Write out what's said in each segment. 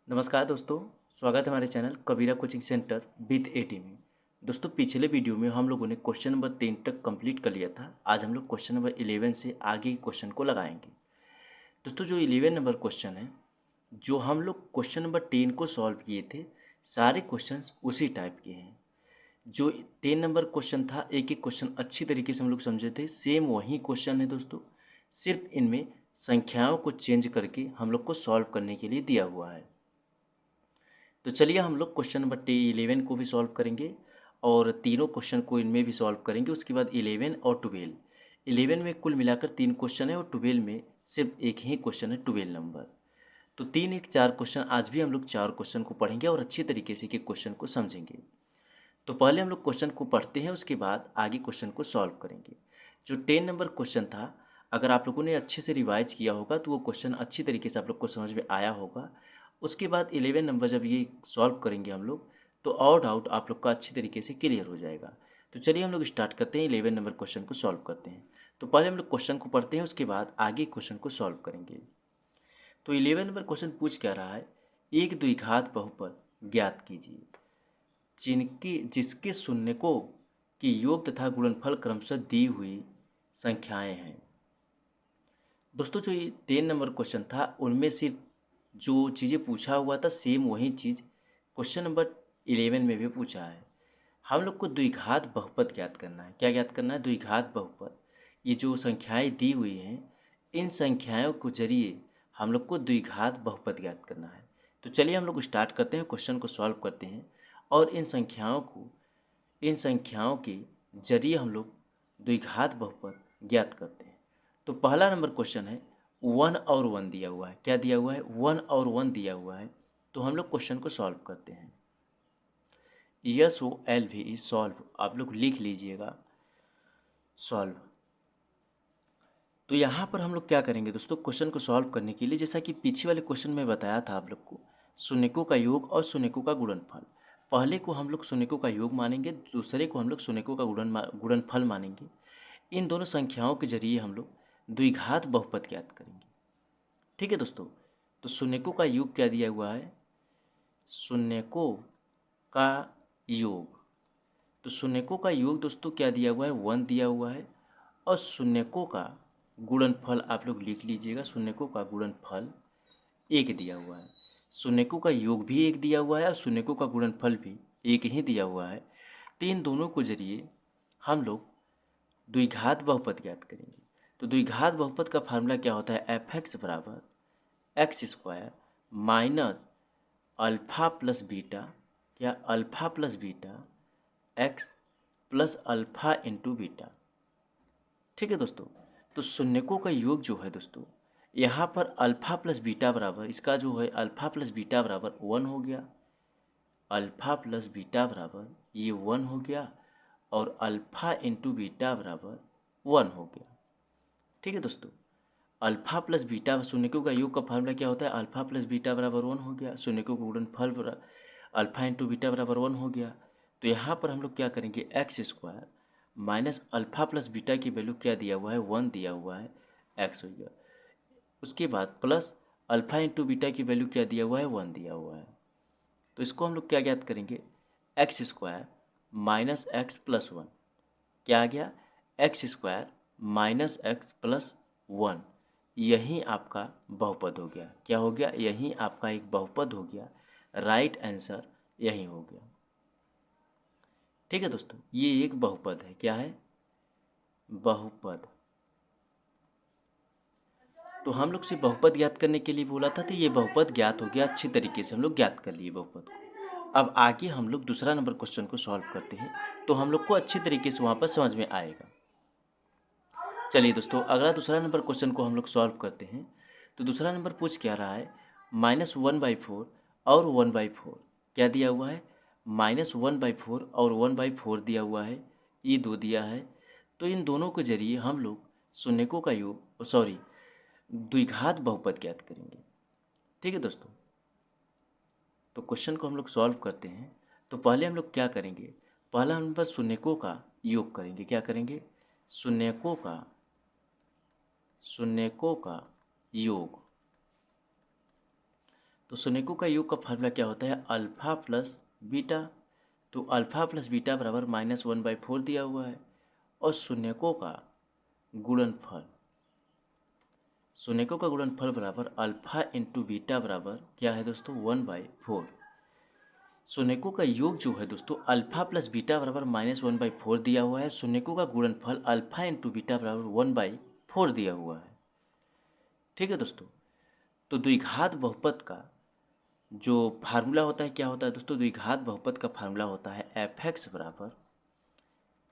नमस्कार दोस्तों। स्वागत है हमारे channel Kabira coaching centre with eighty में। दोस्तों पिछले वीडियो में हम लोगों ने क्वेश्चन नंबर 3 तक कंप्लीट कर लिया था। आज हम लोग क्वेश्चन नंबर 11 से आगे क्वेश्चन को लगाएंगे। दोस्तों जो 11 नंबर क्वेश्चन है, जो हम लोग क्वेश्चन नंबर 10 को सॉल्व किए थे, सारे क्वेश्चन उसी टाइप के हैं। जो 10 नंबर क्वेश्चन था, एक एक क्वेश्चन अच्छी तरीके से हम लोग समझे थे, सेम वही क्वेश्चन है दोस्तों। सिर्फ इनमें संख्याओं को चेंज करके हम लोग को सॉल्व करने के लिए दिया हुआ है। तो चलिए हम लोग क्वेश्चन नंबर 11 को भी सॉल्व करेंगे और तीनों क्वेश्चन को इनमें भी सॉल्व करेंगे। उसके बाद 11 और 12, 11 में कुल मिलाकर 3 क्वेश्चन है और 12 में सिर्फ एक ही क्वेश्चन है, 12 नंबर। तो 3 एक 4 क्वेश्चन, आज भी हम लोग 4 क्वेश्चन को पढ़ेंगे और अच्छी तरीके से के क्वेश्चन को समझेंगे। तो पहले हम लोग क्वेश्चन को पढ़ते हैं, उसके बाद आगे क्वेश्चन को सॉल्व करेंगे। जो 10 नंबर क्वेश्चन था, अगर आप लोगों ने अच्छे से रिवाइज किया होगा तो वो क्वेश्चन अच्छी तरीके से आप लोग को समझ में आया होगा। उसके बाद 11 नंबर जब ये सॉल्व करेंगे हम लोग, तो और डाउट आप लोग का अच्छी तरीके से क्लियर हो जाएगा। तो चलिए हम लोग स्टार्ट करते हैं, 11 नंबर क्वेश्चन को सॉल्व करते हैं। तो पहले हम लोग क्वेश्चन को पढ़ते हैं, उसके बाद आगे क्वेश्चन को सॉल्व करेंगे। तो 11 नंबर क्वेश्चन पूछ क्या रहा है, एक द्विघात बहुपद ज्ञात कीजिए जिसके शून्यकों के योग तथा गुणनफल क्रमशः दी हुई संख्याएं हैं। दोस्तों जो ये 10 नंबर क्वेश्चन था, उनमें सिर्फ जो चीज़ें पूछा हुआ था सेम वही चीज़ क्वेश्चन नंबर 11 में भी पूछा है। हम लोग को द्विघात बहुपद ज्ञात करना है। क्या ज्ञात करना है? द्विघात बहुपद। ये जो संख्याएं दी हुई हैं, इन संख्याओं को जरिए हम लोग को द्विघात बहुपद ज्ञात करना है। तो चलिए हम लोग स्टार्ट करते हैं, क्वेश्चन को सॉल्व करते हैं और इन संख्याओं के जरिए हम लोग द्विघात बहुपद ज्ञात करते हैं। तो पहला नंबर क्वेश्चन है, 1 और 1 दिया हुआ है। क्या दिया हुआ है? 1 और 1 दिया हुआ है। तो हम लोग क्वेश्चन को सॉल्व करते हैं। SOLV सॉल्व, आप लोग लिख लीजिएगा सॉल्व। तो यहाँ पर हम लोग क्या करेंगे दोस्तों, क्वेश्चन को सॉल्व करने के लिए, जैसा कि पीछे वाले क्वेश्चन में बताया था आप लोग को, शून्यकों का योग और शून्यकों का गुणनफल। पहले को हम लोग शून्यकों का योग मानेंगे, दूसरे को हम लोग शून्यकों का गुणनफल मानेंगे। इन दोनों संख्याओं के जरिए हम लोग द्विघात बहुपद ज्ञात करेंगे। ठीक है दोस्तों। तो शून्यकों का योग क्या दिया हुआ है? शून्यकों का योग, तो शून्यकों का योग दोस्तों क्या दिया हुआ है? 1 दिया हुआ है। और शून्यकों का गुणनफल आप लोग लिख लीजिएगा, शून्यकों का गुणनफल 1 दिया हुआ है। शून्यकों का योग भी 1 दिया हुआ है और शून्यकों का गुणनफल भी 1 ही दिया हुआ है। तो इन दोनों को जरिए हम लोग द्विघात बहुपद ज्ञात करेंगे। तो द्विघात बहुपद का फार्मूला क्या होता है? f(x) बराबर x² minus alpha plus beta, क्या alpha plus beta x plus alpha into beta. ठीक है दोस्तों। तो शून्यकों का योग जो है दोस्तों, यहाँ पर अल्फ़ा प्लस बीटा बराबर, इसका जो है अल्फ़ा प्लस बीटा बराबर 1 हो गया। अल्फ़ा प्लस बीटा बराबर ये 1 हो गया और अल्फ़ा इंटू बीटा बराबर 1 हो गया। ठीक है दोस्तों। अल्फ़ा प्लस बीटा, शून्यकों का योग का फार्मूला क्या होता है? अल्फ़ा प्लस बीटा बराबर 1 हो गया। शून्यकों का गुणनफल बराबर अल्फ़ा इंटू बीटा बराबर 1 हो गया। तो यहाँ पर हम लोग क्या करेंगे? x² minus alpha plus beta की वैल्यू क्या दिया हुआ है? 1 दिया हुआ है, x हो गया। उसके बाद प्लस अल्फ़ा इंटू बीटा की वैल्यू क्या दिया हुआ है? 1 दिया हुआ है। तो इसको हम लोग क्या ज्ञात करेंगे? x² minus x plus 1। क्या आ गया? x² minus x plus 1। यही आपका बहुपद हो गया। क्या हो गया? यही आपका एक बहुपद हो गया। राइट आंसर यही हो गया। ठीक है दोस्तों, ये एक बहुपद है। क्या है? बहुपद। तो हम लोग से बहुपद ज्ञात करने के लिए बोला था, तो ये बहुपद ज्ञात हो गया। अच्छी तरीके से हम लोग ज्ञात कर लिए बहुपद को। अब आगे हम लोग दूसरा नंबर क्वेश्चन को सॉल्व करते हैं, तो हम लोग को अच्छी तरीके से वहाँ पर समझ में आएगा। चलिए दोस्तों, अगला दूसरा नंबर क्वेश्चन को हम लोग सॉल्व करते हैं। तो दूसरा नंबर पूछ क्या रहा है? -1/4 और 1/4। क्या दिया हुआ है? -1/4 और 1/4 दिया हुआ है, ये 2 दिया है। तो इन दोनों के जरिए हम लोग शून्यकों का योग, सॉरी, द्विघात बहुपद ज्ञात करेंगे। ठीक है दोस्तों। तो क्वेश्चन को हम लोग सॉल्व करते हैं। तो पहले हम लोग क्या करेंगे? पहला नंबर शून्यकों का योग करेंगे। क्या करेंगे? शून्यकों का योग। तो शून्यकों का योग का फार्मूला क्या होता है, अल्फा प्लस बीटा। तो अल्फा प्लस बीटा बराबर -1/4 दिया हुआ है। और शून्यकों का गुणनफल, शून्यकों का गुणनफल बराबर अल्फा इंटू बीटा बराबर क्या है दोस्तों, 1/4। शून्यकों का योग जो है दोस्तों अल्फा प्लस बीटा बराबर -1/4 दिया हुआ है। शून्यकों का गुणनफल अल्फा इंटू बीटा बराबर 1/4 दिया हुआ है। ठीक है दोस्तों। तो द्विघात बहुपद का जो फार्मूला होता है क्या होता है दोस्तों, द्विघात बहुपद का फार्मूला होता है एफ एक्स बराबर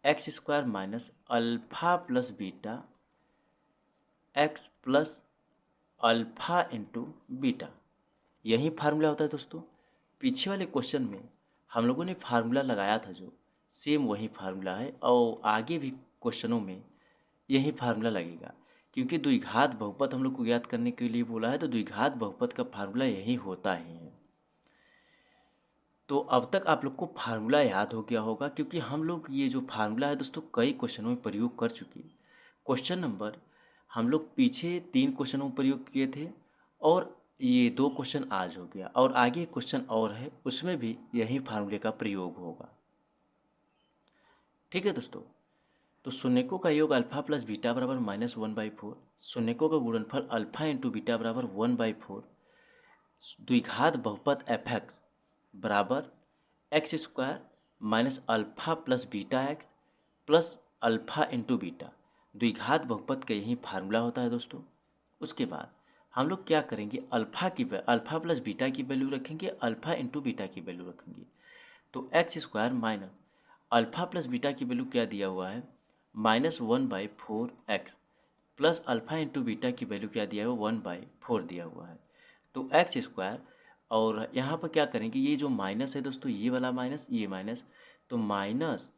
x square minus alpha plus beta x plus alpha into beta. यही फार्मूला होता है दोस्तों। पीछे वाले क्वेश्चन में हम लोगों ने फार्मूला लगाया था जो सेम वही फार्मूला है, और आगे भी क्वेश्चनों में यही फार्मूला लगेगा, क्योंकि द्विघात बहुपद हम लोग को ज्ञात करने के लिए बोला है, तो द्विघात बहुपद का फार्मूला यही होता ही है। तो अब तक आप लोग को फार्मूला याद हो गया होगा, क्योंकि हम लोग ये जो फार्मूला है दोस्तों कई क्वेश्चनों में प्रयोग कर चुके। क्वेश्चन नंबर हम लोग पीछे 3 क्वेश्चनों में प्रयोग किए थे, और ये 2 क्वेश्चन आज हो गया, और आगे क्वेश्चन और है उसमें भी यही फार्मूले का प्रयोग होगा। ठीक है दोस्तों। तो शून्यकों का योग अल्फा प्लस बीटा बराबर -1/4, शून्यकों का गुणनफल अल्फा इंटू बीटा बराबर 1/4, द्विघात बहुपद एफ एक्स बराबर x square minus alpha plus beta x plus alpha into beta. द्विघात बहुपद का यही फार्मूला होता है दोस्तों। उसके बाद हम लोग क्या करेंगे, अल्फा प्लस बीटा की वैल्यू रखेंगे, अल्फा इंटू बीटा की वैल्यू रखेंगे। तो x square minus alpha plus beta की वैल्यू क्या दिया हुआ है, -1/4x plus alpha into beta की वैल्यू क्या दिया हुआ है, 1/4 दिया हुआ है। तो एक्स स्क्वायर, और यहाँ पर क्या करेंगे, ये जो माइनस है दोस्तों, ये वाला माइनस, ये माइनस, तो माइनस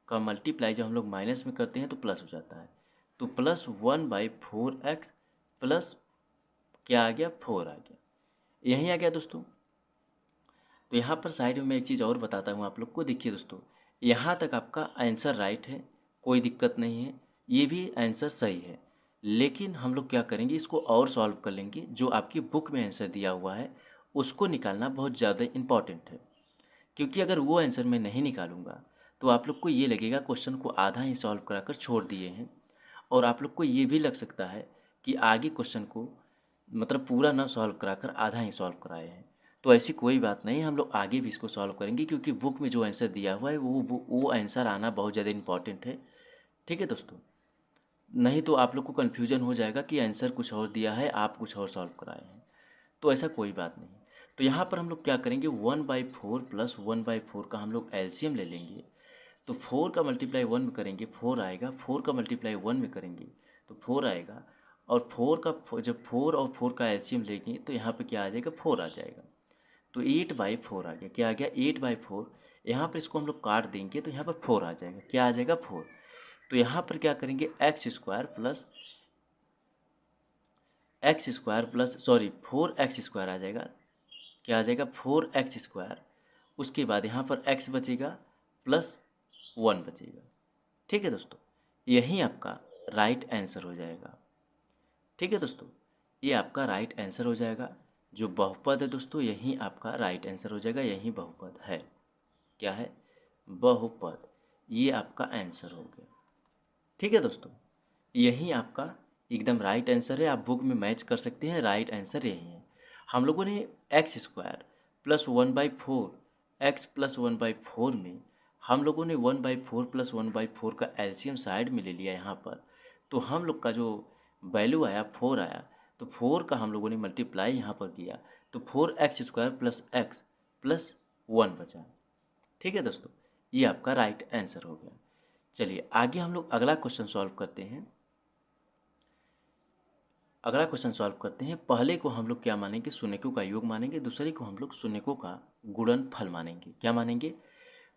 का मल्टीप्लाई जब हम लोग माइनस में करते हैं तो प्लस हो जाता है। तो +1/4x प्लस क्या आ गया, 4 आ गया, यही आ गया दोस्तों। तो यहाँ पर साइड में मैं एक चीज़ और बताता हूँ आप लोग को। देखिए दोस्तों, यहाँ तक आपका आंसर राइट है, कोई दिक्कत नहीं है, ये भी आंसर सही है। लेकिन हम लोग क्या करेंगे, इसको और सॉल्व कर लेंगे। जो आपकी बुक में आंसर दिया हुआ है उसको निकालना बहुत ज़्यादा इम्पॉर्टेंट है, क्योंकि अगर वो आंसर मैं नहीं निकालूंगा तो आप लोग को ये लगेगा क्वेश्चन को आधा ही सॉल्व कराकर छोड़ दिए हैं, और आप लोग को ये भी लग सकता है कि आगे क्वेश्चन को मतलब पूरा ना सॉल्व कराकर आधा ही सॉल्व कराए हैं। तो ऐसी कोई बात नहीं, हम लोग आगे भी इसको सॉल्व करेंगे, क्योंकि बुक में जो आंसर दिया हुआ है वो आंसर आना बहुत ज़्यादा इंपॉर्टेंट है। ठीक है दोस्तों, नहीं तो आप लोग को कन्फ्यूजन हो जाएगा कि आंसर कुछ और दिया है, आप कुछ और सॉल्व कराए हैं। तो ऐसा कोई बात नहीं। तो यहाँ पर हम लोग क्या करेंगे, 1/4 प्लस 1/4 का हम लोग एलसीएम ले लेंगे। तो 4 का मल्टीप्लाई 1 में करेंगे 4 आएगा, 4 का मल्टीप्लाई 1 में करेंगे तो 4 आएगा, और 4 का जब 4 और 4 का एलसीएम लेंगे तो यहाँ पे क्या आ जाएगा, 4 आ जाएगा। तो 8/4 आ गया, क्या आ गया, 8/4। यहाँ पर इसको हम लोग काट देंगे तो यहाँ पर 4 आ जाएगा, क्या आ जाएगा, 4। तो यहाँ पर क्या करेंगे, सॉरी 4x² आ जाएगा, क्या आ जाएगा, 4x²। उसके बाद यहाँ पर x बचेगा प्लस 1 बचेगा। ठीक है दोस्तों, यही आपका राइट आंसर हो जाएगा। ठीक है दोस्तों, ये आपका राइट आंसर हो जाएगा। जो बहुपद है दोस्तों, यही आपका राइट आंसर हो जाएगा, यही बहुपद है। क्या है, बहुपद, ये आपका आंसर हो गया। ठीक है दोस्तों, यही आपका एकदम राइट आंसर है। आप बुक में मैच कर सकते हैं, राइट आंसर यही है। हम लोगों ने x² प्लस 1/4 x प्लस 1/4 में हम लोगों ने 1/4 प्लस 1/4 का एलसीएम साइड में ले लिया यहाँ पर। तो हम लोग का जो वैल्यू आया 4 आया, तो 4 का हम लोगों ने मल्टीप्लाई यहाँ पर किया, तो 4x² प्लस x प्लस 1 बचा। ठीक है दोस्तों, ये आपका राइट आंसर हो गया। चलिए आगे हम लोग अगला क्वेश्चन सॉल्व करते हैं। पहले को हम लोग क्या मानेंगे, शून्यकों का योग मानेंगे, दूसरे को हम लोग शून्यकों का गुणनफल मानेंगे। क्या मानेंगे,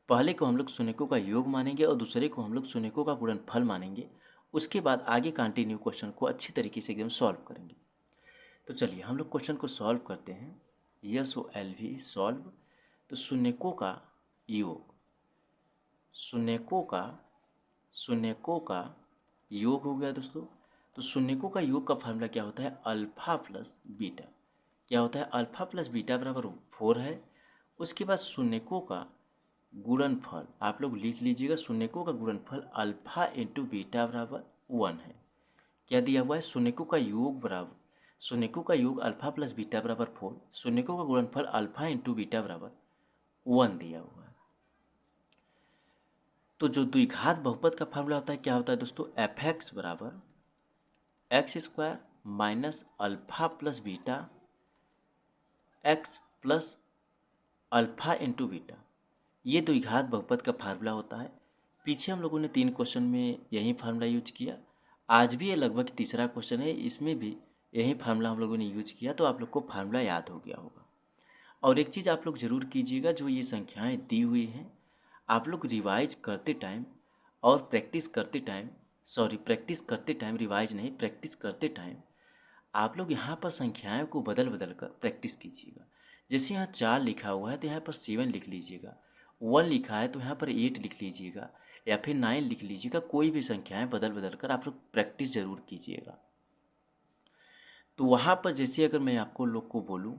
पहले को हम लोग शून्यकों का योग मानेंगे और दूसरे को हम लोग शून्यकों का गुणनफल मानेंगे। उसके बाद आगे कंटिन्यू क्वेश्चन को अच्छी तरीके से एकदम सॉल्व करेंगे। तो चलिए हम लोग क्वेश्चन को सॉल्व करते हैं। SOLV solve. तो शून्यकों का योग, शून्यकों का योग हो गया दोस्तों। तो शून्यकों का योग का फार्मूला क्या होता है, अल्फा प्लस बीटा। क्या होता है, अल्फा प्लस बीटा बराबर 4 है। उसके बाद शून्यकों का गुणनफल आप लोग लिख लीजिएगा, शून्यकों का गुणनफल अल्फा इंटू बीटा बराबर 1 है। क्या दिया हुआ है, शून्यकों का योग बराबर, शून्यकों का योग अल्फा प्लस बीटा बराबर 4, शून्यकों का गुणनफल अल्फा इंटू बीटा बराबर 1 दिया हुआ है। तो जो द्विघात बहुपद का फार्मूला होता है क्या होता है दोस्तों, एफ एक्स बराबर x square minus alpha plus beta x plus alpha into beta, ये द्विघात बहुपद का फार्मूला होता है। पीछे हम लोगों ने 3 क्वेश्चन में यही फार्मूला यूज किया, आज भी ये लगभग तीसरा क्वेश्चन है, इसमें भी यही फार्मूला हम लोगों ने यूज किया, तो आप लोग को फार्मूला याद हो गया होगा। और एक चीज़ आप लोग ज़रूर कीजिएगा, जो ये संख्याएं दी हुई हैं आप लोग रिवाइज करते टाइम और प्रैक्टिस करते टाइम, प्रैक्टिस करते टाइम, रिवाइज नहीं, प्रैक्टिस करते टाइम आप लोग यहाँ पर संख्याओं को बदल बदल कर प्रैक्टिस कीजिएगा। जैसे यहाँ 4 लिखा हुआ है तो यहाँ पर 7 लिख लीजिएगा, 1 लिखा है तो यहाँ पर 8 लिख लीजिएगा, या फिर 9 लिख लीजिएगा। कोई भी संख्याएं बदल बदल कर आप लोग प्रैक्टिस ज़रूर कीजिएगा। तो वहाँ पर जैसे अगर मैं आपको लोग को बोलूँ,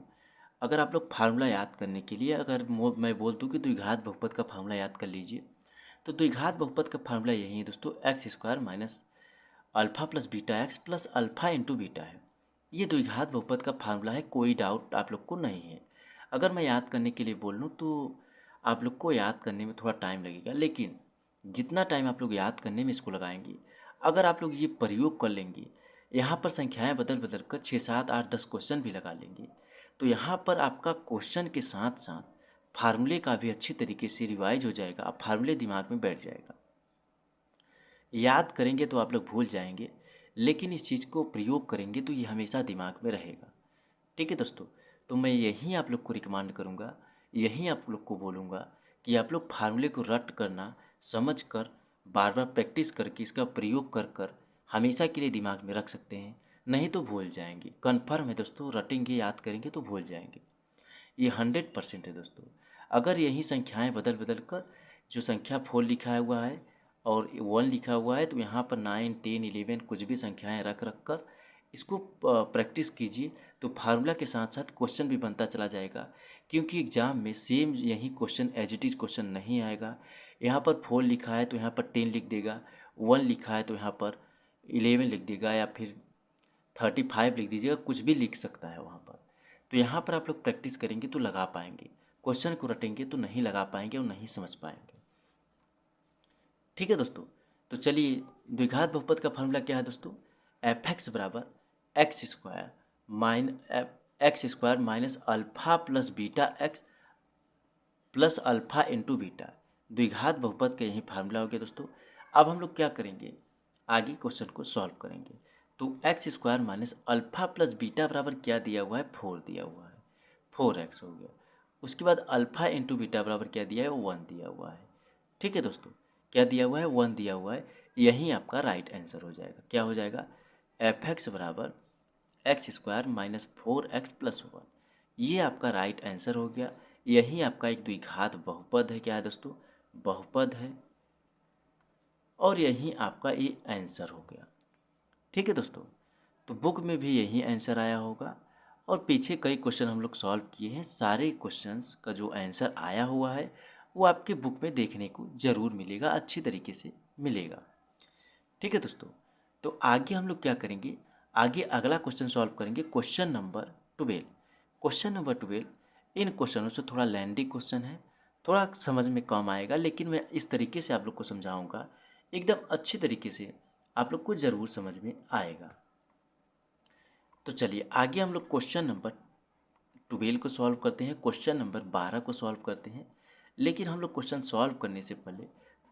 अगर आप लोग फार्मूला याद करने के लिए अगर मैं बोल दूँ कि द्विघात बहुपद का फार्मूला याद कर लीजिए, तो द्विघात बहुपद का फार्मूला यही है दोस्तों, x square minus alpha plus beta x plus alpha into beta है। ये द्विघात बहुपद का फार्मूला है, कोई डाउट आप लोग को नहीं है। अगर मैं याद करने के लिए बोल लूँ तो आप लोग को याद करने में थोड़ा टाइम लगेगा, लेकिन जितना टाइम आप लोग याद करने में इसको लगाएंगे, अगर आप लोग ये प्रयोग कर लेंगे, यहाँ पर संख्याएं बदल बदल कर 6, 7, 8, 10 क्वेश्चन भी लगा लेंगे, तो यहाँ पर आपका क्वेश्चन के साथ साथ फार्मूले का भी अच्छी तरीके से रिवाइज हो जाएगा, अब फार्मूले दिमाग में बैठ जाएगा। याद करेंगे तो आप लोग भूल जाएंगे, लेकिन इस चीज़ को प्रयोग करेंगे तो ये हमेशा दिमाग में रहेगा। ठीक है दोस्तों, तो मैं यही आप लोग को रिकमेंड करूँगा, यही आप लोग को बोलूँगा कि आप लोग फार्मूले को रट करना, समझ कर, बार बार प्रैक्टिस करके इसका प्रयोग कर कर हमेशा के लिए दिमाग में रख सकते हैं, नहीं तो भूल जाएंगे। कन्फर्म है दोस्तों, रटेंगे याद करेंगे तो भूल जाएंगे, ये 100% है दोस्तों। अगर यही संख्याएं बदल बदल कर, जो संख्या 4 लिखा हुआ है और 1 लिखा हुआ है, तो यहाँ पर 9, 10, 11 कुछ भी संख्याएं रख रख कर इसको प्रैक्टिस कीजिए, तो फार्मूला के साथ साथ क्वेश्चन भी बनता चला जाएगा। क्योंकि एग्ज़ाम में सेम यही question as it is question नहीं आएगा। यहाँ पर 4 लिखा है तो यहाँ पर 10 लिख देगा, 1 लिखा है तो यहाँ पर 11 लिख देगा, या फिर 35 लिख दीजिएगा, कुछ भी लिख सकता है वहाँ पर। तो यहाँ पर आप लोग प्रैक्टिस करेंगे तो लगा पाएंगे, क्वेश्चन को रटेंगे तो नहीं लगा पाएंगे और नहीं समझ पाएंगे। ठीक है दोस्तों, तो चलिए, द्विघात बहुपद का फार्मूला क्या है दोस्तों, एफ एक्स बराबर x square minus alpha plus beta x plus alpha into beta. द्विघात बहुपद का यही फार्मूला हो गया दोस्तों। अब हम लोग क्या करेंगे, आगे क्वेश्चन को सॉल्व करेंगे। तो x square minus alpha plus beta बराबर क्या दिया हुआ है, 4 दिया हुआ है, 4x हो गया। उसके बाद अल्फा इंटू बीटा बराबर क्या दिया है, 1 दिया हुआ है। ठीक है दोस्तों, क्या दिया हुआ है, 1 दिया हुआ है। यही आपका राइट आंसर हो जाएगा। क्या हो जाएगा, एफ एक्स बराबर x square minus 4x plus 1, ये आपका राइट आंसर हो गया। यही आपका एक द्विघात बहुपद है। क्या है दोस्तों, बहुपद है, और यही आपका ये आंसर हो गया। ठीक है दोस्तों, तो बुक में भी यही आंसर आया होगा, और पीछे कई क्वेश्चन हम लोग सॉल्व किए हैं, सारे क्वेश्चंस का जो आंसर आया हुआ है वो आपके बुक में देखने को ज़रूर मिलेगा, अच्छी तरीके से मिलेगा। ठीक है दोस्तों, तो आगे हम लोग क्या करेंगे, आगे अगला क्वेश्चन सॉल्व करेंगे, क्वेश्चन नंबर 12। क्वेश्चन नंबर 12 इन क्वेश्चनों से थोड़ा लैंडी क्वेश्चन है, थोड़ा समझ में कम आएगा, लेकिन मैं इस तरीके से आप लोग को समझाऊंगा, एकदम अच्छी तरीके से आप लोग को ज़रूर समझ में आएगा। तो चलिए आगे हम लोग क्वेश्चन नंबर 12 को सॉल्व करते हैं, क्वेश्चन नंबर 12 को सॉल्व करते हैं। लेकिन हम लोग क्वेश्चन सॉल्व करने से पहले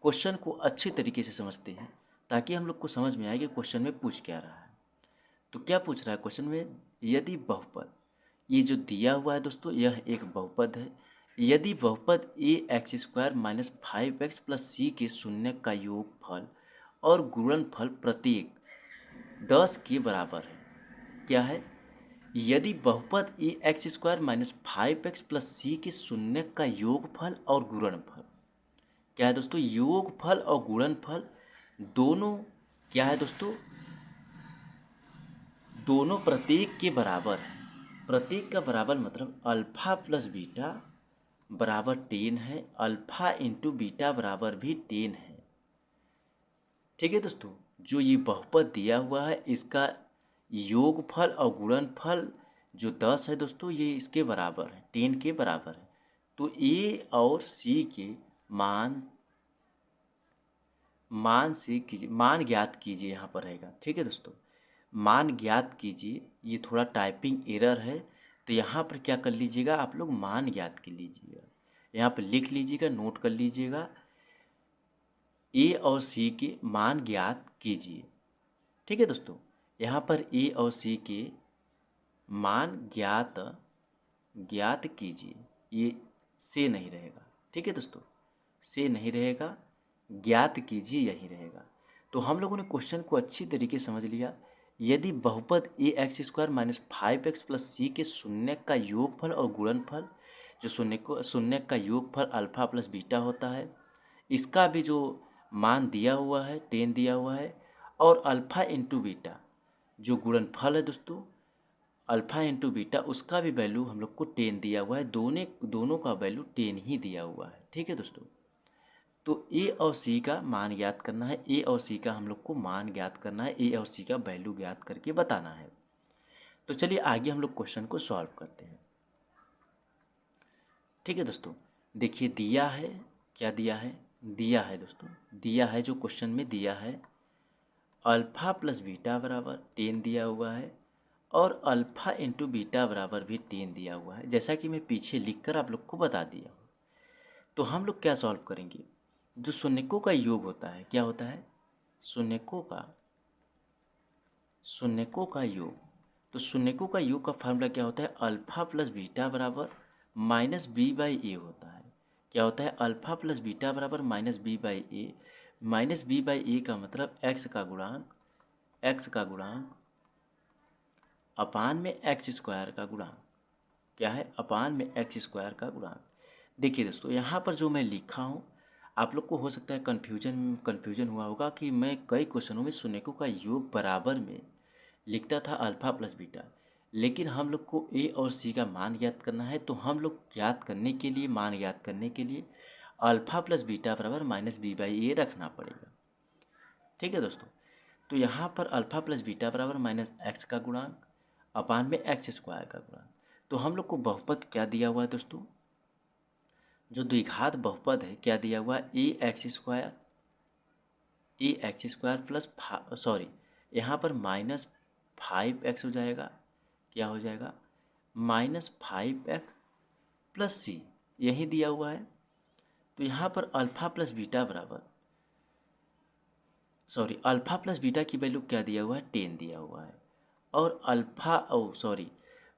क्वेश्चन को अच्छी तरीके से समझते हैं, ताकि हम लोग को समझ में आए कि क्वेश्चन में पूछ क्या रहा है। तो क्या पूछ रहा है क्वेश्चन में, यदि बहुपद, ये जो दिया हुआ है दोस्तों यह एक बहुपद है, यदि बहुपद A X square minus 5x plus C के शून्य का योगफल और गुणनफल प्रत्येक 10 के बराबर है। क्या है, यदि बहुपद A X square minus 5x plus C के शून्य का योगफल और गुणनफल, क्या है दोस्तों, योगफल और गुणनफल दोनों क्या है दोस्तों, दोनों प्रत्येक के बराबर है। प्रतीक का बराबर मतलब अल्फा प्लस बीटा बराबर 10 है, अल्फा इंटू बीटा बराबर भी 10 है। ठीक है दोस्तों, जो ये बहुपद दिया हुआ है इसका योगफल और गुणनफल जो 10 है दोस्तों, ये इसके बराबर है, 10 के बराबर है। तो ए और सी के मान से कीजिए, मान ज्ञात कीजिए, यहाँ पर रहेगा। ठीक है दोस्तों, मान ज्ञात कीजिए। ये थोड़ा टाइपिंग एरर है, तो यहाँ पर क्या कर लीजिएगा, आप लोग मान ज्ञात कर लीजिएगा, यहाँ पर लिख लीजिएगा, नोट कर लीजिएगा, ए और सी के मान ज्ञात कीजिए। ठीक है दोस्तों, यहाँ पर ए और सी के मान ज्ञात कीजिए। ये से नहीं रहेगा। ठीक है दोस्तों, से नहीं रहेगा, ज्ञात कीजिए यही रहेगा। तो हम लोगों ने क्वेश्चन को अच्छी तरीके से समझ लिया। यदि बहुपद A X square minus 5x plus C के शून्य का योगफल और गुणनफल, जो शून्य का योगफल अल्फा प्लस बीटा होता है, इसका भी जो मान दिया हुआ है 10 दिया हुआ है, और अल्फा इंटू बीटा जो गुणनफल है दोस्तों, अल्फा इंटू बीटा उसका भी वैल्यू हम लोग को 10 दिया हुआ है। दोनों का वैल्यू 10 ही दिया हुआ है। ठीक है दोस्तों, तो ए और सी का मान ज्ञात करना है, ए और सी का हम लोग को मान ज्ञात करना है, ए और सी का वैल्यू ज्ञात करके बताना है। तो चलिए आगे हम लोग क्वेश्चन को सॉल्व करते हैं। ठीक है दोस्तों, देखिए दिया है, क्या दिया है, दिया है दोस्तों, दिया है जो क्वेश्चन में दिया है अल्फा प्लस बीटा बराबर 10 दिया हुआ है, और अल्फा इंटू बीटा बराबर भी 10 दिया हुआ है, जैसा कि मैं पीछे लिखकर आप लोग को बता दिया हूँ। तो हम लोग क्या सॉल्व करेंगे, जो शून्यकों का योग होता है, क्या होता है, शून्यकों का योग। तो शून्यकों का योग का फार्मूला क्या होता है, अल्फा प्लस बीटा बराबर माइनस बी बाई ए होता है। क्या होता है, अल्फा प्लस बीटा बराबर minus B by A. Minus B by A का मतलब एक्स का गुणांक अपान में एक्स स्क्वायर का गुणांक, क्या है, अपान में एक्स स्क्वायर का गुणांक। देखिए दोस्तों, यहाँ पर जो मैं लिखा हूँ, आप लोग को हो सकता है कन्फ्यूजन हुआ होगा कि मैं कई क्वेश्चनों में शून्यकों का योग बराबर में लिखता था अल्फा प्लस बीटा, लेकिन हम लोग को ए और सी का मान ज्ञात करना है, तो हम लोग मान ज्ञात करने के लिए अल्फा प्लस बीटा बराबर माइनस बी बाई ए रखना पड़ेगा। ठीक है दोस्तों, तो यहाँ पर अल्फा प्लस बीटा बराबर माइनस एक्स का गुणांक अपान में एक्स स्क्वायर का गुणांक। तो हम लोग को बहुपद क्या दिया हुआ है दोस्तों, जो द्विघात बहुपद है क्या दिया हुआ है, ए एक्स स्क्वायर प्लस सॉरी, यहाँ पर माइनस 5x हो जाएगा, क्या हो जाएगा, माइनस 5x प्लस सी, यही दिया हुआ है। तो यहाँ पर अल्फा प्लस बीटा की वैल्यू क्या दिया हुआ है, 10 दिया हुआ है, और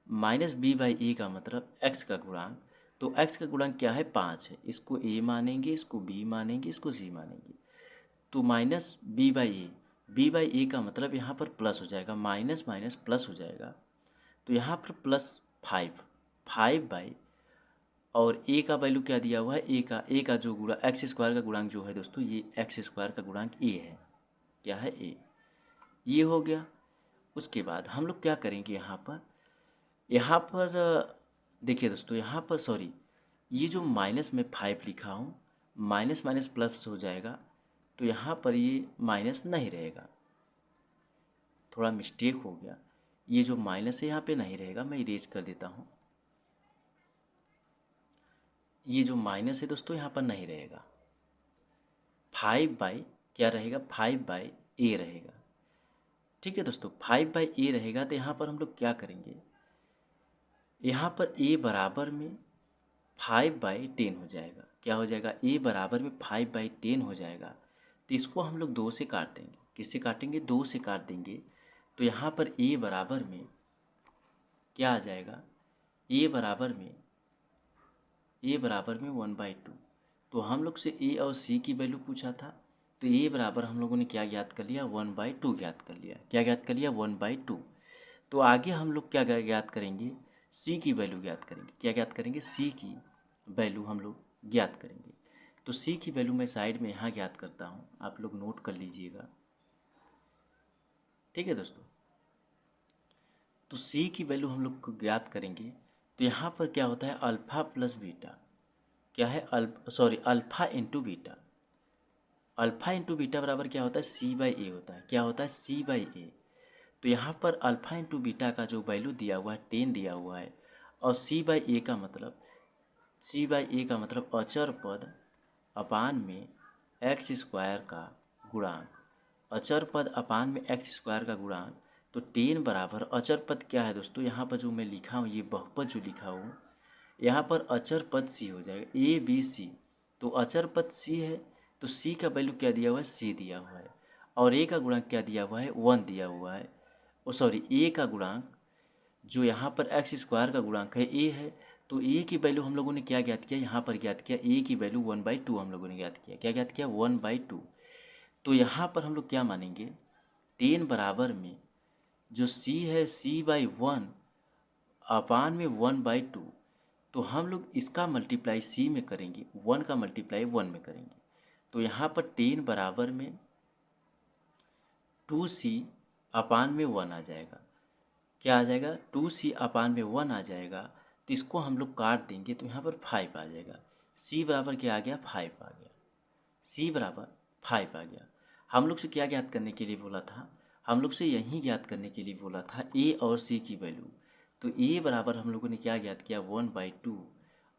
माइनस बी बाई ए का मतलब एक्स का गुणांक। तो एक्स का गुणांक क्या है, 5 है, इसको ए मानेंगे, इसको बी मानेंगे, इसको सी मानेंगे। तो माइनस बी बाई ए का मतलब यहाँ पर प्लस हो जाएगा, माइनस माइनस प्लस हो जाएगा। तो यहाँ पर प्लस 5 बाई, और ए का वैल्यू क्या दिया हुआ है, ए का जो गुणा एक्स स्क्वायर का गुणांक जो है दोस्तों, ये एक्स स्क्वायर का गुणांक ए है, क्या है, ए। ये हो गया। उसके बाद हम लोग क्या करेंगे, यहाँ पर देखिए दोस्तों, यहाँ पर ये जो माइनस में 5 लिखा हूँ, माइनस माइनस प्लस हो जाएगा, तो यहाँ पर ये माइनस नहीं रहेगा, थोड़ा मिस्टेक हो गया, ये जो माइनस है यहाँ पे नहीं रहेगा, मैं इरेज कर देता हूँ। ये जो माइनस है दोस्तों यहाँ पर नहीं रहेगा, 5 बाई क्या रहेगा, 5 बाई ए रहेगा। ठीक है दोस्तों, 5 बाई ए रहेगा, तो यहाँ पर हम लोग क्या करेंगे, यहाँ पर ए बराबर में 5/10 हो जाएगा, क्या हो जाएगा, ए बराबर में 5/10 हो जाएगा। तो इसको हम लोग 2 से काट देंगे, किससे काटेंगे, 2 से काट देंगे। तो यहाँ पर ए बराबर में क्या आ जाएगा, ए बराबर में 1/2। तो हम लोग से ए और सी की वैल्यू पूछा था, तो ए बराबर हम लोगों ने क्या ज्ञात कर लिया, 1/2 ज्ञात कर लिया। क्या ज्ञात कर लिया, 1/2। तो आगे हम लोग क्या ज्ञात करेंगे, सी की वैल्यू ज्ञात करेंगे। क्या ज्ञात करेंगे, सी की वैल्यू हम लोग ज्ञात करेंगे। तो सी की वैल्यू मैं साइड में यहाँ ज्ञात करता हूँ, आप लोग नोट कर लीजिएगा। ठीक है दोस्तों, तो सी की वैल्यू हम लोग को ज्ञात करेंगे। तो यहाँ पर क्या होता है, अल्फ़ा प्लस बीटा क्या है, alpha into beta. Alpha into beta बराबर क्या होता है, सी बाई ए होता है। क्या होता है, सी बाई ए। तो यहाँ पर अल्फ़ा इंटू बीटा का जो वैल्यू दिया हुआ है 10 दिया हुआ है, और सी बाई ए का मतलब अचर पद अपान में एक्स स्क्वायर का गुणांक। अचर पद अपान में एक्स स्क्वायर का गुणांक। तो 10 बराबर अचर पद क्या है दोस्तों, यहाँ पर जो मैं लिखा हूँ, ये बहुपद जो लिखा हूँ, यहाँ पर अचर पद सी हो जाएगा, ए बी सी। तो अचर पद सी है, तो सी का वैल्यू क्या दिया हुआ है, सी दिया हुआ है, और ए का गुणांक क्या दिया हुआ है, 1 दिया हुआ है। ए का गुणांक जो यहाँ पर एक्स स्क्वायर का गुणांक है ए है। तो ए की वैल्यू हम लोगों ने क्या ज्ञात किया, यहाँ पर ज्ञात किया ए की वैल्यू 1/2 हम लोगों ने ज्ञात किया। क्या ज्ञात किया, 1/2। तो यहाँ पर हम लोग क्या मानेंगे, 10 बराबर में जो सी है c/1 अपान में 1/2। तो हम लोग इसका मल्टीप्लाई सी में करेंगे, 1 का मल्टीप्लाई 1 में करेंगे। तो यहाँ पर 10 बराबर में 2c अपान में 1 आ जाएगा। क्या आ जाएगा, 2c अपान में 1 आ जाएगा। तो इसको हम लोग काट देंगे, तो यहाँ पर 5 आ जाएगा। c बराबर क्या आ गया, 5 आ गया। c बराबर 5 आ गया। हम लोग से क्या ज्ञात करने के लिए बोला था, हम लोग से यही ज्ञात करने के लिए बोला था a और c की वैल्यू। तो a बराबर हम लोगों ने क्या ज्ञात किया, 1/2,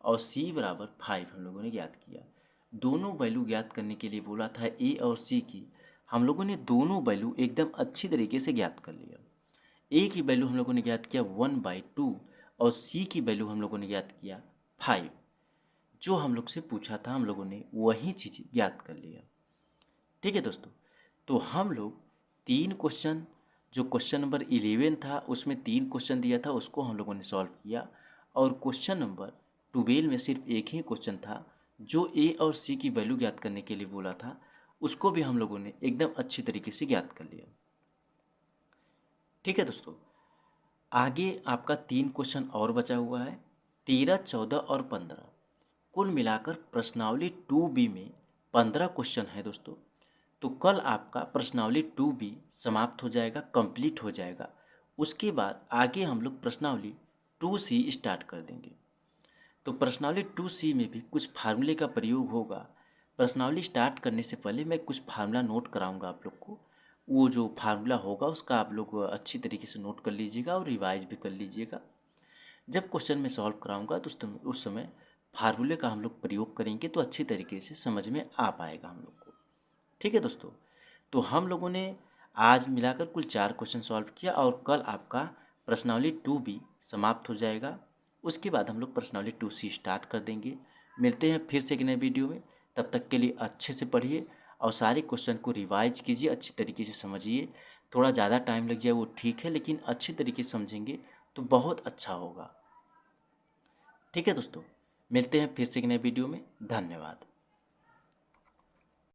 और c बराबर 5 हम लोगों ने ज्ञात किया। दोनों वैल्यू ज्ञात करने के लिए बोला था a और c की। हम लोगों ने दोनों वैल्यू एकदम अच्छी तरीके से ज्ञात कर लिया। ए की वैल्यू हम लोगों ने ज्ञात किया 1/2, और सी की वैल्यू हम लोगों ने ज्ञात किया 5। जो हम लोग से पूछा था हम लोगों ने वही चीज़ ज्ञात कर लिया। ठीक है दोस्तों, तो हम लोग 3 क्वेश्चन, जो क्वेश्चन नंबर 11 था उसमें 3 क्वेश्चन दिया था, उसको हम लोगों ने सॉल्व किया। और क्वेश्चन नंबर 12 में सिर्फ एक ही क्वेश्चन था, जो ए और सी की वैल्यू ज्ञात करने के लिए बोला था, उसको भी हम लोगों ने एकदम अच्छी तरीके से ज्ञात कर लिया। ठीक है दोस्तों, आगे आपका 3 क्वेश्चन और बचा हुआ है, 13, 14 और 15। कुल मिलाकर प्रश्नावली 2B में 15 क्वेश्चन है दोस्तों। तो कल आपका प्रश्नावली 2B समाप्त हो जाएगा, कंप्लीट हो जाएगा। उसके बाद आगे हम लोग प्रश्नावली 2C स्टार्ट कर देंगे। तो प्रश्नावली 2C में भी कुछ फार्मूले का प्रयोग होगा। प्रश्नावली स्टार्ट करने से पहले मैं कुछ फार्मूला नोट कराऊंगा आप लोग को। वो जो फार्मूला होगा उसका आप लोग अच्छी तरीके से नोट कर लीजिएगा और रिवाइज भी कर लीजिएगा। जब क्वेश्चन में सॉल्व कराऊंगा तो उस समय फार्मूले का हम लोग प्रयोग करेंगे, तो अच्छी तरीके से समझ में आ पाएगा हम लोग को। ठीक है दोस्तों, तो हम लोगों ने आज मिलाकर कुल 4 क्वेश्चन सॉल्व किया, और कल आपका प्रश्नावली 2B समाप्त हो जाएगा। उसके बाद हम लोग प्रश्नावली 2C स्टार्ट कर देंगे। मिलते हैं फिर से एक नए वीडियो में। तब तक के लिए अच्छे से पढ़िए और सारे क्वेश्चन को रिवाइज कीजिए, अच्छी तरीके से समझिए। थोड़ा ज़्यादा टाइम लग जाए वो ठीक है, लेकिन अच्छी तरीके से समझेंगे तो बहुत अच्छा होगा। ठीक है दोस्तों, मिलते हैं फिर से एक नए वीडियो में। धन्यवाद।